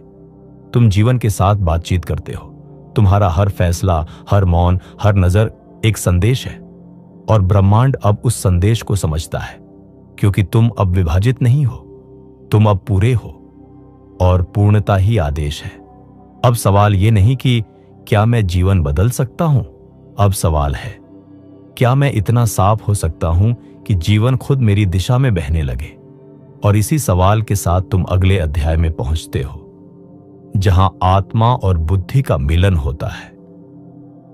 तुम जीवन के साथ बातचीत करते हो। तुम्हारा हर फैसला, हर मौन, हर नजर एक संदेश है, और ब्रह्मांड अब उस संदेश को समझता है, क्योंकि तुम अब विभाजित नहीं हो, तुम अब पूरे हो, और पूर्णता ही आदेश है। अब सवाल यह नहीं कि क्या मैं जीवन बदल सकता हूं, अब सवाल है क्या मैं इतना साफ हो सकता हूं कि जीवन खुद मेरी दिशा में बहने लगे। और इसी सवाल के साथ तुम अगले अध्याय में पहुंचते हो, जहां आत्मा और बुद्धि का मिलन होता है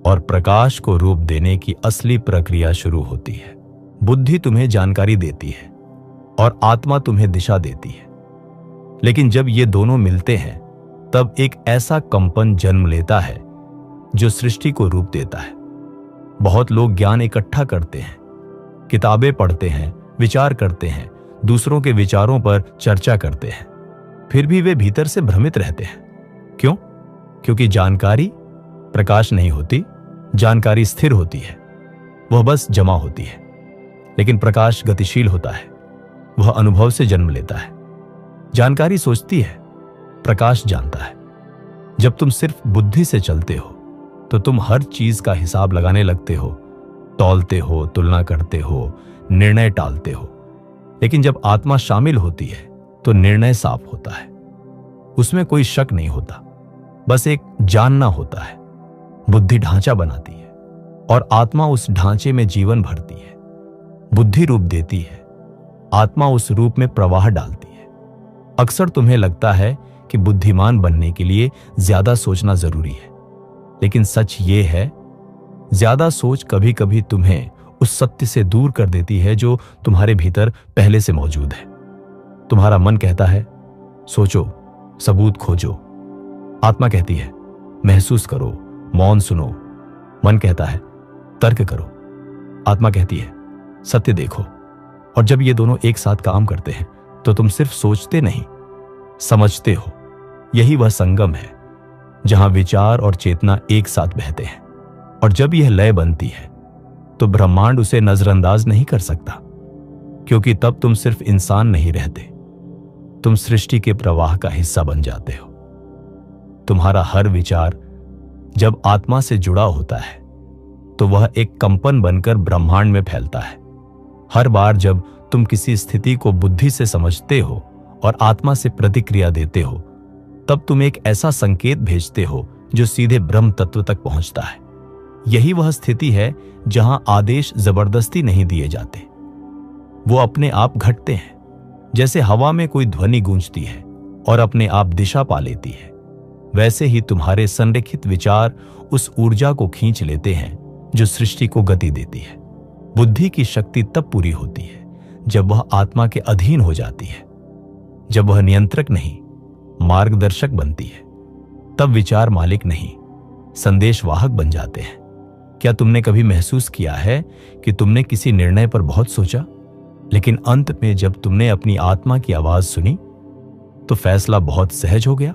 और प्रकाश को रूप देने की असली प्रक्रिया शुरू होती है। बुद्धि तुम्हें जानकारी देती है और आत्मा तुम्हें दिशा देती है, लेकिन जब ये दोनों मिलते हैं तब एक ऐसा कंपन जन्म लेता है जो सृष्टि को रूप देता है। बहुत लोग ज्ञान इकट्ठा करते हैं, किताबें पढ़ते हैं, विचार करते हैं, दूसरों के विचारों पर चर्चा करते हैं, फिर भी वे भीतर से भ्रमित रहते हैं। क्यों? क्योंकि जानकारी प्रकाश नहीं होती, जानकारी स्थिर होती है, वह बस जमा होती है। लेकिन प्रकाश गतिशील होता है, वह अनुभव से जन्म लेता है। जानकारी सोचती है, प्रकाश जानता है। जब तुम सिर्फ बुद्धि से चलते हो तो तुम हर चीज का हिसाब लगाने लगते हो, तौलते हो, तुलना करते हो, निर्णय टालते हो। लेकिन जब आत्मा शामिल होती है तो निर्णय साफ होता है, उसमें कोई शक नहीं होता, बस एक जानना होता है। बुद्धि ढांचा बनाती है और आत्मा उस ढांचे में जीवन भरती है। बुद्धि रूप देती है, आत्मा उस रूप में प्रवाह डालती है। अक्सर तुम्हें लगता है कि बुद्धिमान बनने के लिए ज्यादा सोचना जरूरी है, लेकिन सच ये है, ज्यादा सोच कभी कभी तुम्हें उस सत्य से दूर कर देती है जो तुम्हारे भीतर पहले से मौजूद है। तुम्हारा मन कहता है सोचो, सबूत खोजो। आत्मा कहती है महसूस करो, मौन सुनो। मन कहता है तर्क करो, आत्मा कहती है सत्य देखो। और जब ये दोनों एक साथ काम करते हैं तो तुम सिर्फ सोचते नहीं, समझते हो। यही वह संगम है जहां विचार और चेतना एक साथ बहते हैं। और जब यह लय बनती है तो ब्रह्मांड उसे नजरअंदाज नहीं कर सकता, क्योंकि तब तुम सिर्फ इंसान नहीं रहते, तुम सृष्टि के प्रवाह का हिस्सा बन जाते हो। तुम्हारा हर विचार जब आत्मा से जुड़ा होता है तो वह एक कंपन बनकर ब्रह्मांड में फैलता है। हर बार जब तुम किसी स्थिति को बुद्धि से समझते हो और आत्मा से प्रतिक्रिया देते हो, तब तुम एक ऐसा संकेत भेजते हो जो सीधे ब्रह्म तत्व तक पहुंचता है। यही वह स्थिति है जहां आदेश जबरदस्ती नहीं दिए जाते, वो अपने आप घटते हैं। जैसे हवा में कोई ध्वनि गूंजती है और अपने आप दिशा पा लेती है, वैसे ही तुम्हारे संरेखित विचार उस ऊर्जा को खींच लेते हैं जो सृष्टि को गति देती है। बुद्धि की शक्ति तब पूरी होती है जब वह आत्मा के अधीन हो जाती है, जब वह नियंत्रक नहीं मार्गदर्शक बनती है। तब विचार मालिक नहीं संदेशवाहक बन जाते हैं। क्या तुमने कभी महसूस किया है कि तुमने किसी निर्णय पर बहुत सोचा, लेकिन अंत में जब तुमने अपनी आत्मा की आवाज सुनी तो फैसला बहुत सहज हो गया?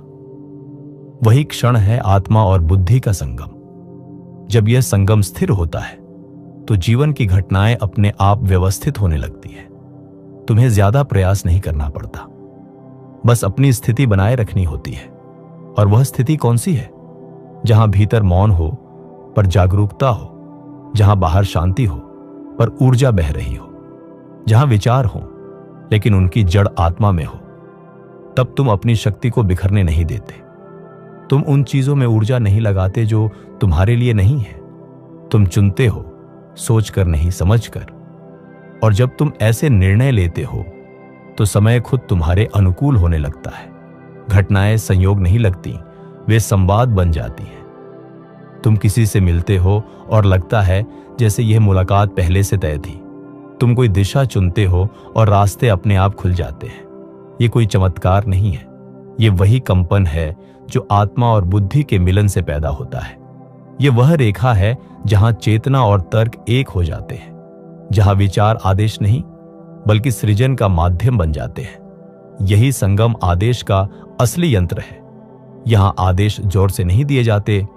वही क्षण है आत्मा और बुद्धि का संगम। जब यह संगम स्थिर होता है तो जीवन की घटनाएं अपने आप व्यवस्थित होने लगती है। तुम्हें ज्यादा प्रयास नहीं करना पड़ता, बस अपनी स्थिति बनाए रखनी होती है। और वह स्थिति कौन सी है? जहां भीतर मौन हो पर जागरूकता हो, जहां बाहर शांति हो पर ऊर्जा बह रही हो, जहां विचार हो लेकिन उनकी जड़ आत्मा में हो। तब तुम अपनी शक्ति को बिखरने नहीं देते। तुम उन चीजों में ऊर्जा नहीं लगाते जो तुम्हारे लिए नहीं है। तुम चुनते हो, सोचकर नहीं, समझकर। और जब तुम ऐसे निर्णय लेते हो तो समय खुद तुम्हारे अनुकूल होने लगता है। घटनाएं संयोग नहीं लगती, वे संवाद बन जाती हैं। तुम किसी से मिलते हो और लगता है जैसे यह मुलाकात पहले से तय थी। तुम कोई दिशा चुनते हो और रास्ते अपने आप खुल जाते हैं। ये कोई चमत्कार नहीं है, ये वही कंपन है जो आत्मा और बुद्धि के मिलन से पैदा होता है। ये वह रेखा है जहां चेतना और तर्क एक हो जाते हैं, जहां विचार आदेश नहीं बल्कि सृजन का माध्यम बन जाते हैं। यही संगम आदेश का असली यंत्र है। यहां आदेश जोर से नहीं दिए जाते,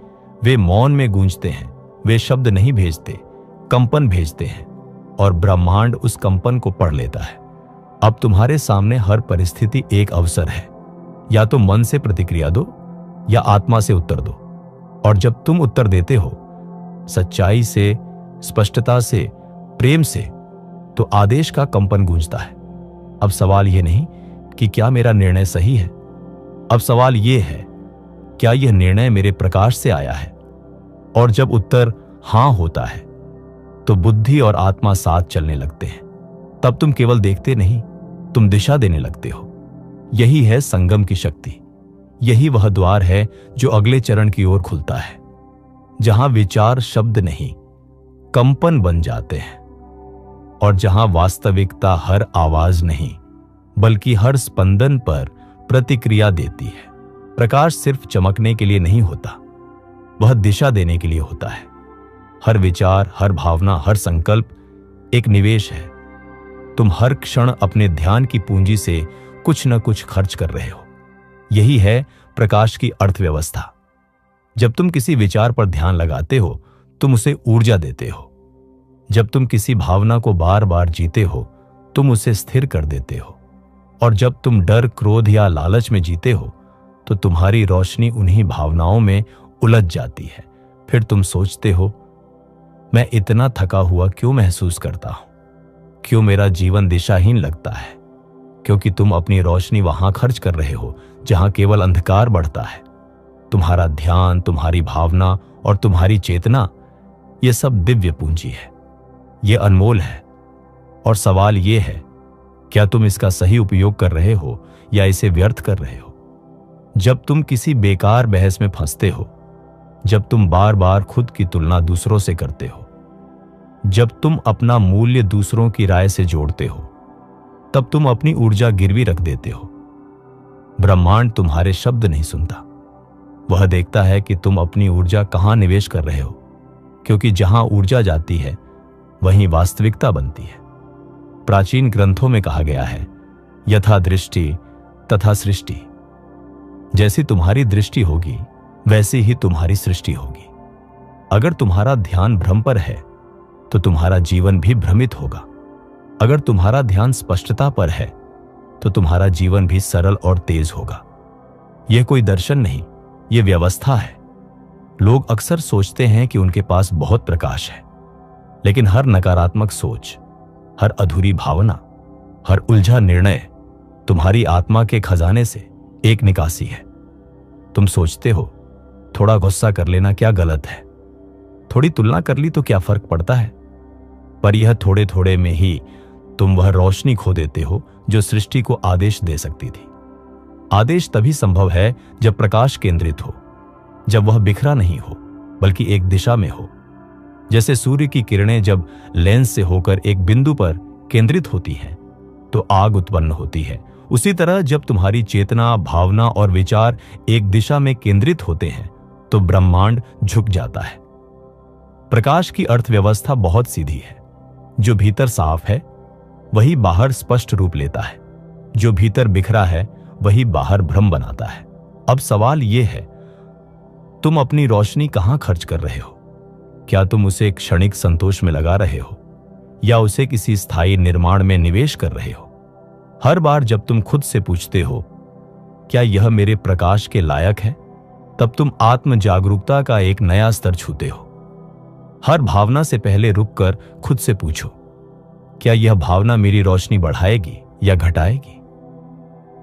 वे मौन में गूंजते हैं। वे शब्द नहीं भेजते, कंपन भेजते हैं, और ब्रह्मांड उस कंपन को पढ़ लेता है। अब तुम्हारे सामने हर परिस्थिति एक अवसर है। या तो मन से प्रतिक्रिया दो या आत्मा से उत्तर दो। और जब तुम उत्तर देते हो सच्चाई से, स्पष्टता से, प्रेम से, तो आदेश का कंपन गूंजता है। अब सवाल यह नहीं कि क्या मेरा निर्णय सही है, अब सवाल यह है क्या यह निर्णय मेरे प्रकाश से आया है। और जब उत्तर हां होता है तो बुद्धि और आत्मा साथ चलने लगते हैं। तब तुम केवल देखते नहीं, तुम दिशा देने लगते हो। यही है संगम की शक्ति। यही वह द्वार है जो अगले चरण की ओर खुलता है, जहां विचार शब्द नहीं कंपन बन जाते हैं, और जहां वास्तविकता हर आवाज नहीं बल्कि हर स्पंदन पर प्रतिक्रिया देती है। प्रकाश सिर्फ चमकने के लिए नहीं होता, वह दिशा देने के लिए होता है। हर विचार, हर भावना, हर संकल्प एक निवेश है। तुम हर क्षण अपने ध्यान की पूंजी से कुछ न कुछ खर्च कर रहे हो। यही है प्रकाश की अर्थव्यवस्था। जब तुम किसी विचार पर ध्यान लगाते हो, तुम उसे ऊर्जा देते हो। जब तुम किसी भावना को बार बार जीते हो, तुम उसे स्थिर कर देते हो। और जब तुम डर, क्रोध या लालच में जीते हो, तो तुम्हारी रोशनी उन्हीं भावनाओं में उलझ जाती है। फिर तुम सोचते हो, मैं इतना थका हुआ क्यों महसूस करता हूं, क्यों मेरा जीवन दिशाहीन लगता है। क्योंकि तुम अपनी रोशनी वहां खर्च कर रहे हो जहां केवल अंधकार बढ़ता है। तुम्हारा ध्यान, तुम्हारी भावना और तुम्हारी चेतना, यह सब दिव्य पूंजी है, यह अनमोल है। और सवाल यह है, क्या तुम इसका सही उपयोग कर रहे हो या इसे व्यर्थ कर रहे हो? जब तुम किसी बेकार बहस में फंसते हो, जब तुम बार बार खुद की तुलना दूसरों से करते हो, जब तुम अपना मूल्य दूसरों की राय से जोड़ते हो, तब तुम अपनी ऊर्जा गिरवी रख देते हो। ब्रह्मांड तुम्हारे शब्द नहीं सुनता, वह देखता है कि तुम अपनी ऊर्जा कहां निवेश कर रहे हो, क्योंकि जहां ऊर्जा जाती है वहीं वास्तविकता बनती है। प्राचीन ग्रंथों में कहा गया है, यथा दृष्टि तथा सृष्टि। जैसी तुम्हारी दृष्टि होगी वैसी ही तुम्हारी सृष्टि होगी। अगर तुम्हारा ध्यान भ्रम पर है तो तुम्हारा जीवन भी भ्रमित होगा। अगर तुम्हारा ध्यान स्पष्टता पर है तो तुम्हारा जीवन भी सरल और तेज होगा। यह कोई दर्शन नहीं, यह व्यवस्था है। लोग अक्सर सोचते हैं कि उनके पास बहुत प्रकाश है, लेकिन हर नकारात्मक सोच, हर अधूरी भावना, हर उलझा निर्णय तुम्हारी आत्मा के खजाने से एक निकासी है। तुम सोचते हो थोड़ा गुस्सा कर लेना क्या गलत है, थोड़ी तुलना कर ली तो क्या फर्क पड़ता है, पर यह थोड़े थोड़े में ही तुम वह रोशनी खो देते हो जो सृष्टि को आदेश दे सकती थी। आदेश तभी संभव है जब प्रकाश केंद्रित हो, जब वह बिखरा नहीं हो बल्कि एक दिशा में हो। जैसे सूर्य की किरणें जब लेंस से होकर एक बिंदु पर केंद्रित होती हैं तो आग उत्पन्न होती है, उसी तरह जब तुम्हारी चेतना, भावना और विचार एक दिशा में केंद्रित होते हैं तो ब्रह्मांड झुक जाता है। प्रकाश की अर्थव्यवस्था बहुत सीधी है। जो भीतर साफ है वही बाहर स्पष्ट रूप लेता है, जो भीतर बिखरा है वही बाहर भ्रम बनाता है। अब सवाल यह है, तुम अपनी रोशनी कहां खर्च कर रहे हो? क्या तुम उसे क्षणिक संतोष में लगा रहे हो या उसे किसी स्थायी निर्माण में निवेश कर रहे हो? हर बार जब तुम खुद से पूछते हो क्या यह मेरे प्रकाश के लायक है, तब तुम आत्म जागरूकता का एक नया स्तर छूते हो। हर भावना से पहले रुककर खुद से पूछो, क्या यह भावना मेरी रोशनी बढ़ाएगी या घटाएगी?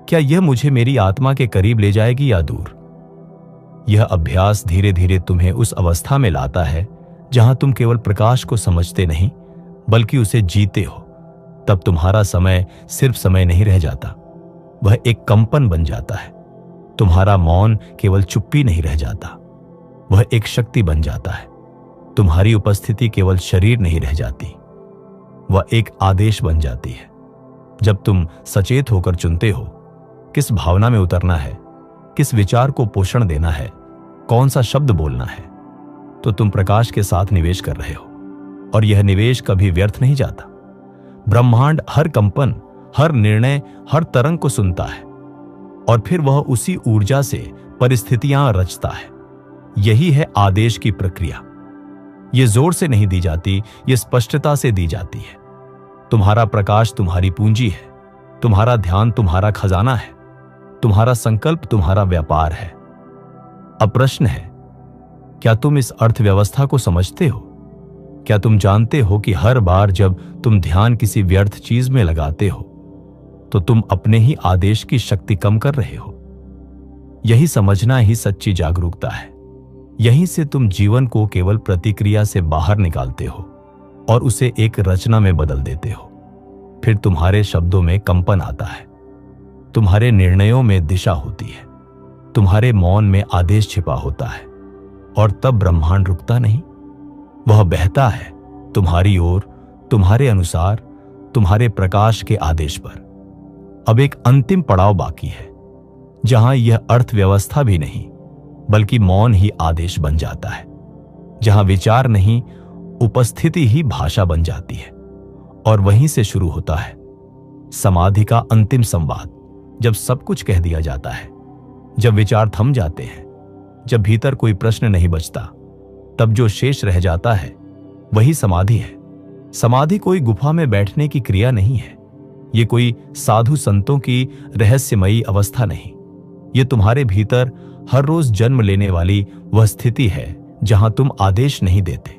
क्या यह मुझे मेरी आत्मा के करीब ले जाएगी या दूर? यह अभ्यास धीरे धीरे तुम्हें उस अवस्था में लाता है जहां तुम केवल प्रकाश को समझते नहीं बल्कि उसे जीते हो। तब तुम्हारा समय सिर्फ समय नहीं रह जाता, वह एक कंपन बन जाता है। तुम्हारा मौन केवल चुप्पी नहीं रह जाता, वह एक शक्ति बन जाता है। तुम्हारी उपस्थिति केवल शरीर नहीं रह जाती, वह एक आदेश बन जाती है। जब तुम सचेत होकर चुनते हो किस भावना में उतरना है, किस विचार को पोषण देना है, कौन सा शब्द बोलना है, तो तुम प्रकाश के साथ निवेश कर रहे हो और यह निवेश कभी व्यर्थ नहीं जाता। ब्रह्मांड हर कंपन, हर निर्णय, हर तरंग को सुनता है और फिर वह उसी ऊर्जा से परिस्थितियां रचता है। यही है आदेश की प्रक्रिया। यह जोर से नहीं दी जाती, यह स्पष्टता से दी जाती है। तुम्हारा प्रकाश तुम्हारी पूंजी है, तुम्हारा ध्यान तुम्हारा खजाना है, तुम्हारा संकल्प तुम्हारा व्यापार है। अब प्रश्न है, क्या तुम इस अर्थव्यवस्था को समझते हो? क्या तुम जानते हो कि हर बार जब तुम ध्यान किसी व्यर्थ चीज में लगाते हो तो तुम अपने ही आदेश की शक्ति कम कर रहे हो? यही समझना ही सच्ची जागरूकता है। यहीं से तुम जीवन को केवल प्रतिक्रिया से बाहर निकालते हो और उसे एक रचना में बदल देते हो। फिर तुम्हारे शब्दों में कंपन आता है, तुम्हारे निर्णयों में दिशा होती है, तुम्हारे मौन में आदेश छिपा होता है और तब ब्रह्मांड रुकता नहीं, वह बहता है तुम्हारी ओर, तुम्हारे अनुसार, तुम्हारे प्रकाश के आदेश पर। अब एक अंतिम पड़ाव बाकी है जहां यह अर्थव्यवस्था भी नहीं बल्कि मौन ही आदेश बन जाता है, जहां विचार नहीं उपस्थिति ही भाषा बन जाती है। और वहीं से शुरू होता है समाधि का अंतिम संवाद। जब सब कुछ कह दिया जाता है, जब विचार थम जाते हैं, जब भीतर कोई प्रश्न नहीं बचता, तब जो शेष रह जाता है वही समाधि है। समाधि कोई गुफा में बैठने की क्रिया नहीं है, ये कोई साधु संतों की रहस्यमयी अवस्था नहीं। ये तुम्हारे भीतर हर रोज जन्म लेने वाली वह स्थिति है जहां तुम आदेश नहीं देते,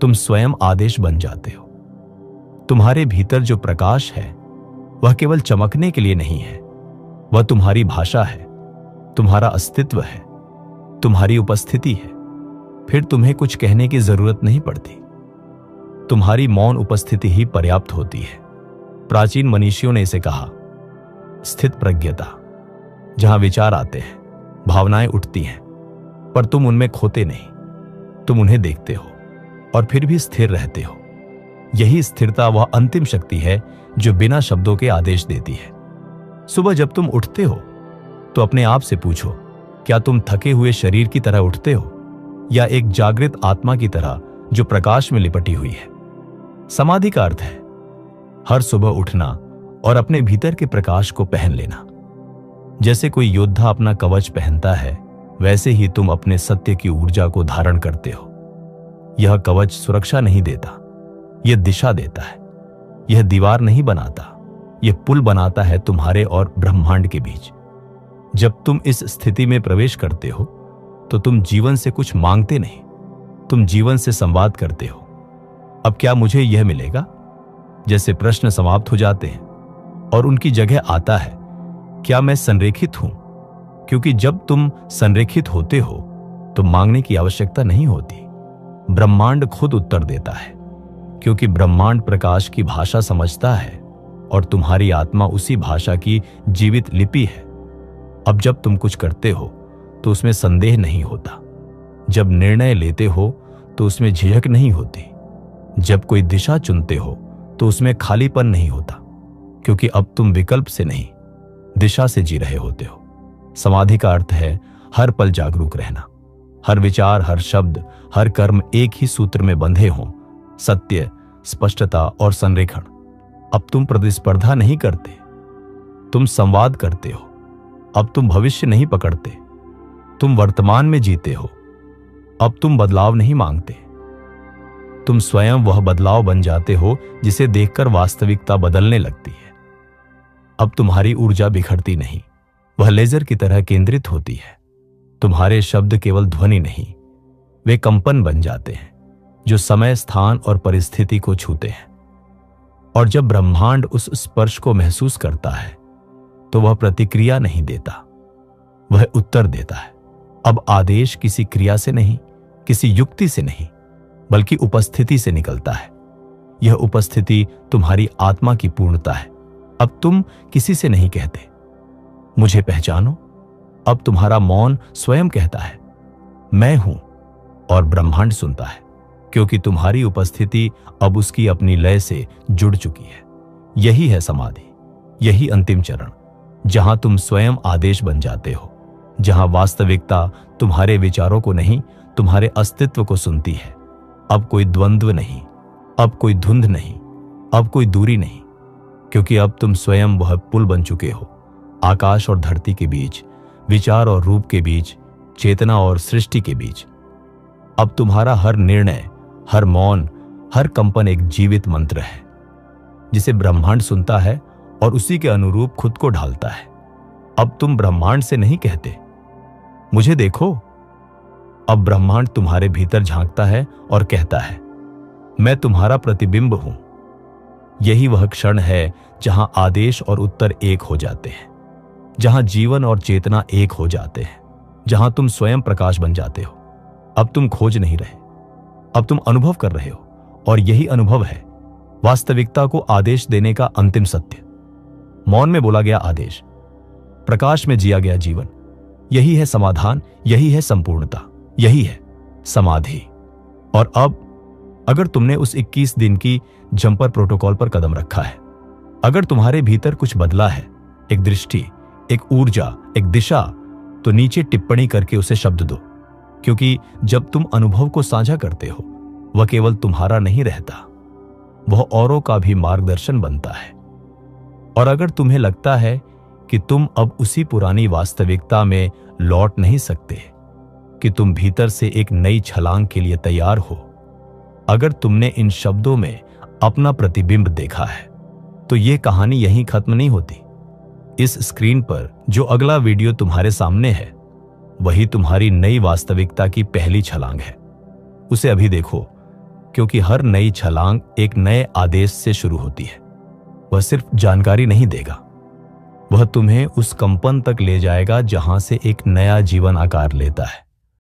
तुम स्वयं आदेश बन जाते हो। तुम्हारे भीतर जो प्रकाश है वह केवल चमकने के लिए नहीं है, वह तुम्हारी भाषा है, तुम्हारा अस्तित्व है, तुम्हारी उपस्थिति है। फिर तुम्हें कुछ कहने की जरूरत नहीं पड़ती, तुम्हारी मौन उपस्थिति ही पर्याप्त होती है। प्राचीन मनीषियों ने इसे कहा स्थित प्रज्ञता। जहां विचार आते हैं, भावनाएं उठती हैं, पर तुम उनमें खोते नहीं, तुम उन्हें देखते हो और फिर भी स्थिर रहते हो। यही स्थिरता वह अंतिम शक्ति है जो बिना शब्दों के आदेश देती है। सुबह जब तुम उठते हो तो अपने आप से पूछो, क्या तुम थके हुए शरीर की तरह उठते हो या एक जागृत आत्मा की तरह जो प्रकाश में लिपटी हुई है? समाधि का अर्थ है हर सुबह उठना और अपने भीतर के प्रकाश को पहन लेना। जैसे कोई योद्धा अपना कवच पहनता है, वैसे ही तुम अपने सत्य की ऊर्जा को धारण करते हो। यह कवच सुरक्षा नहीं देता, यह दिशा देता है। यह दीवार नहीं बनाता, यह पुल बनाता है तुम्हारे और ब्रह्मांड के बीच। जब तुम इस स्थिति में प्रवेश करते हो तो तुम जीवन से कुछ मांगते नहीं, तुम जीवन से संवाद करते हो। अब क्या मुझे यह मिलेगा? जैसे प्रश्न समाप्त हो जाते हैं और उनकी जगह आता है, क्या मैं संरेखित हूं? क्योंकि जब तुम संरेखित होते हो तो मांगने की आवश्यकता नहीं होती। ब्रह्मांड खुद उत्तर देता है, क्योंकि ब्रह्मांड प्रकाश की भाषा समझता है और तुम्हारी आत्मा उसी भाषा की जीवित लिपि है। अब जब तुम कुछ करते हो तो उसमें संदेह नहीं होता, जब निर्णय लेते हो तो उसमें झिझक नहीं होती, जब कोई दिशा चुनते हो तो उसमें खालीपन नहीं होता, क्योंकि अब तुम विकल्प से नहीं, दिशा से जी रहे होते हो। समाधि का अर्थ है हर पल जागरूक रहना, हर विचार, हर शब्द, हर कर्म एक ही सूत्र में बंधे हों, सत्य, स्पष्टता और संरेखण। अब तुम प्रतिस्पर्धा नहीं करते, तुम संवाद करते हो। अब तुम भविष्य नहीं पकड़ते, तुम वर्तमान में जीते हो। अब तुम बदलाव नहीं मांगते, तुम स्वयं वह बदलाव बन जाते हो जिसे देखकर वास्तविकता बदलने लगती है। अब तुम्हारी ऊर्जा बिखरती नहीं, वह लेजर की तरह केंद्रित होती है। तुम्हारे शब्द केवल ध्वनि नहीं, वे कंपन बन जाते हैं जो समय, स्थान और परिस्थिति को छूते हैं। और जब ब्रह्मांड उस स्पर्श को महसूस करता है तो वह प्रतिक्रिया नहीं देता, वह उत्तर देता है। अब आदेश किसी क्रिया से नहीं, किसी युक्ति से नहीं, बल्कि उपस्थिति से निकलता है। यह उपस्थिति तुम्हारी आत्मा की पूर्णता है। अब तुम किसी से नहीं कहते, मुझे पहचानो। अब तुम्हारा मौन स्वयं कहता है, मैं हूं, और ब्रह्मांड सुनता है, क्योंकि तुम्हारी उपस्थिति अब उसकी अपनी लय से जुड़ चुकी है। यही है समाधि, यही अंतिम चरण, जहां तुम स्वयं आदेश बन जाते हो, जहां वास्तविकता तुम्हारे विचारों को नहीं, तुम्हारे अस्तित्व को सुनती है। अब कोई द्वंद्व नहीं, अब कोई धुंध नहीं, अब कोई दूरी नहीं, क्योंकि अब तुम स्वयं वह पुल बन चुके हो, आकाश और धरती के बीच, विचार और रूप के बीच, चेतना और सृष्टि के बीच। अब तुम्हारा हर निर्णय, हर मौन, हर कंपन एक जीवित मंत्र है, जिसे ब्रह्मांड सुनता है और उसी के अनुरूप खुद को ढालता है। अब तुम ब्रह्मांड से नहीं कहते, मुझे देखो। अब ब्रह्मांड तुम्हारे भीतर झांकता है और कहता है, मैं तुम्हारा प्रतिबिंब हूं। यही वह क्षण है जहां आदेश और उत्तर एक हो जाते हैं, जहां जीवन और चेतना एक हो जाते हैं, जहां तुम स्वयं प्रकाश बन जाते हो। अब तुम खोज नहीं रहे, अब तुम अनुभव कर रहे हो, और यही अनुभव है वास्तविकता को आदेश देने का अंतिम सत्य। मौन में बोला गया आदेश, प्रकाश में जिया गया जीवन, यही है समाधान, यही है संपूर्णता, यही है समाधि। और अब अगर तुमने उस 21 दिन की जंपर प्रोटोकॉल पर कदम रखा है, अगर तुम्हारे भीतर कुछ बदला है, एक दृष्टि, एक ऊर्जा, एक दिशा, तो नीचे टिप्पणी करके उसे शब्द दो, क्योंकि जब तुम अनुभव को साझा करते हो, वह केवल तुम्हारा नहीं रहता, वह औरों का भी मार्गदर्शन बनता है। और अगर तुम्हें लगता है कि तुम अब उसी पुरानी वास्तविकता में लौट नहीं सकते, कि तुम भीतर से एक नई छलांग के लिए तैयार हो, अगर तुमने इन शब्दों में अपना प्रतिबिंब देखा है, तो यह कहानी यहीं खत्म नहीं होती। इस स्क्रीन पर जो अगला वीडियो तुम्हारे सामने है, वही तुम्हारी नई वास्तविकता की पहली छलांग है। उसे अभी देखो, क्योंकि हर नई छलांग एक नए आदेश से शुरू होती है। वह सिर्फ जानकारी नहीं देगा, वह तुम्हें उस कंपन तक ले जाएगा जहां से एक नया जीवन आकार लेता है।